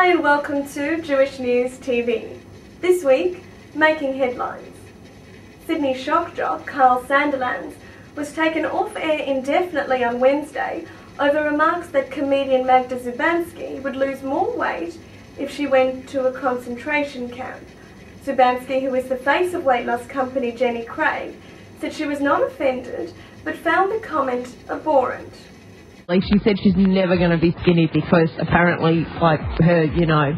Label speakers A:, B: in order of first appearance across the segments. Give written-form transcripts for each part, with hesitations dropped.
A: Hi and welcome to Jewishnews TV. This week, making headlines. Sydney shock jock Carl Sandilands was taken off air indefinitely on Wednesday over remarks that comedian Magda Szubanski would lose more weight if she went to a concentration camp. Szubanski, who is the face of weight loss company Jenny Craig, said she was not offended but found the comment abhorrent.
B: Like she said she's never going to be skinny because apparently, like, her,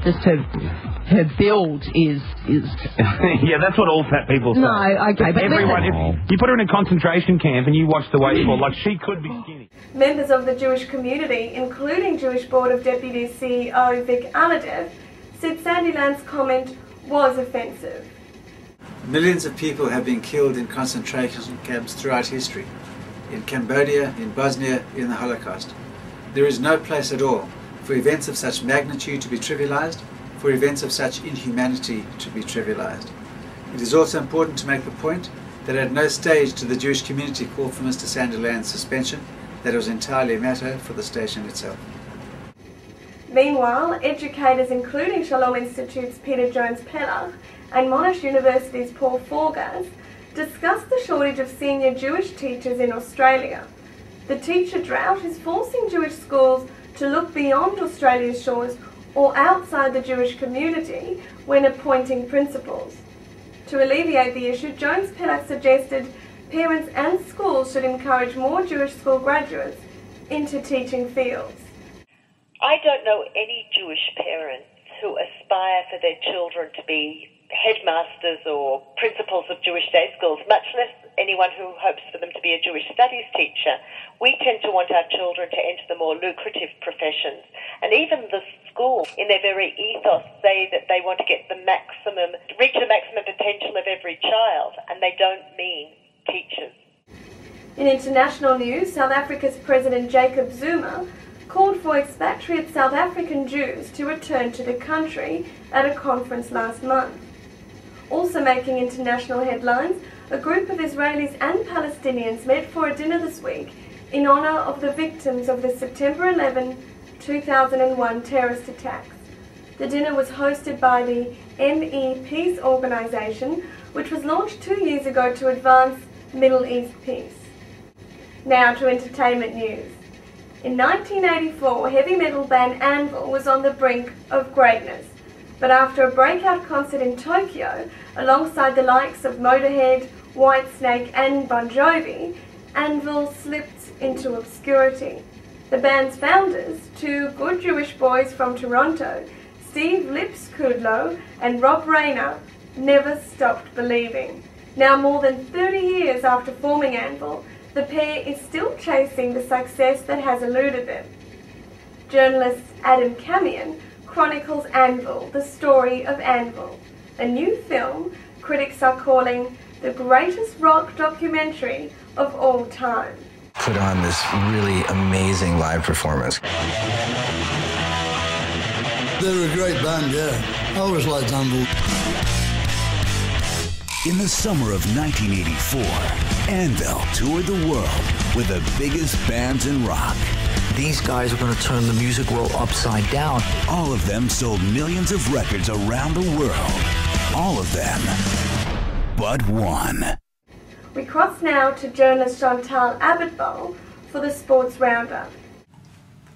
B: just her build is...
C: Yeah, that's what all fat people say.
B: No, okay, but
C: everyone, if you put her in a concentration camp and you watch the way she falls, like, she could be skinny.
A: Members of the Jewish community, including Jewish Board of Deputies CEO Vic Aladev, said Sandilands' comment was offensive.
D: Millions of people have been killed in concentration camps throughout history. In Cambodia, in Bosnia, in the Holocaust. There is no place at all for events of such magnitude to be trivialized, for events of such inhumanity to be trivialized. It is also important to make the point that at no stage did the Jewish community call for Mr. Sandilands' suspension, that it was entirely a matter for the station itself.
A: Meanwhile, educators including Shalom Institute's Peter Jones-Pellach and Monash University's Paul Forgas discussed the shortage of senior Jewish teachers in Australia. The teacher drought is forcing Jewish schools to look beyond Australia's shores or outside the Jewish community when appointing principals. To alleviate the issue, Jones-Pellach suggested parents and schools should encourage more Jewish school graduates into teaching fields.
E: I don't know any Jewish parents who aspire for their children to be headmasters or principals of Jewish day schools, much less anyone who hopes for them to be a Jewish studies teacher. We tend to want our children to enter the more lucrative professions. And even the school, in their very ethos, say that they want to get reach the maximum potential of every child, and they don't mean teachers.
A: In international news, South Africa's President Jacob Zuma called for expatriate South African Jews to return to the country at a conference last month. Also making international headlines, a group of Israelis and Palestinians met for a dinner this week in honour of the victims of the September 11, 2001 terrorist attacks. The dinner was hosted by the ME Peace Organisation, which was launched 2 years ago to advance Middle East peace. Now to entertainment news. In 1984, heavy metal band Anvil was on the brink of greatness. But after a breakout concert in Tokyo, alongside the likes of Motorhead, Whitesnake and Bon Jovi, Anvil slipped into obscurity. The band's founders, two good Jewish boys from Toronto, Steve Lips Kudlow and Rob Rayner, never stopped believing. Now more than 30 years after forming Anvil, the pair is still chasing the success that has eluded them. Journalist Adam Camion chronicles Anvil, the story of Anvil, a new film critics are calling the greatest rock documentary of all time.
F: Put on this really amazing live performance.
G: They're a great band, yeah. I always liked Anvil.
H: In the summer of 1984, Anvil toured the world with the biggest bands in rock.
I: These guys are going to turn the music world upside down.
H: All of them sold millions of records around the world. All of them but one.
A: We cross now to journalist Chantal Abbott-Bowl for the Sports Roundup.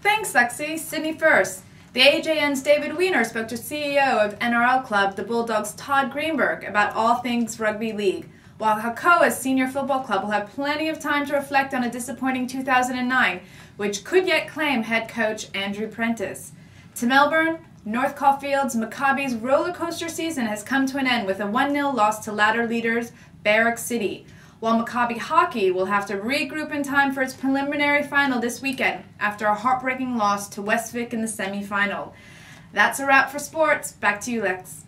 J: Thanks, Lexi. Sydney first. The AJN's David Weiner spoke to CEO of NRL club the Bulldogs Todd Greenberg about all things rugby league, while Hakoah's senior football club will have plenty of time to reflect on a disappointing 2009, which could yet claim head coach Andrew Prentice. To Melbourne, North Caulfield's Maccabi's roller coaster season has come to an end with a 1-0 loss to ladder leaders Barrack City, while Maccabi hockey will have to regroup in time for its preliminary final this weekend after a heartbreaking loss to Westvic in the semi-final. That's a wrap for sports. Back to you, Lex.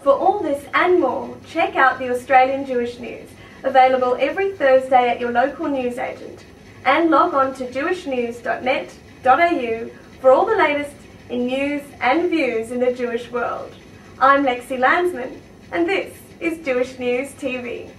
A: For all this and more, check out the Australian Jewish News, available every Thursday at your local newsagent. And log on to jewishnews.net.au for all the latest in news and views in the Jewish world. I'm Lexi Landsman, and this is Jewish News TV.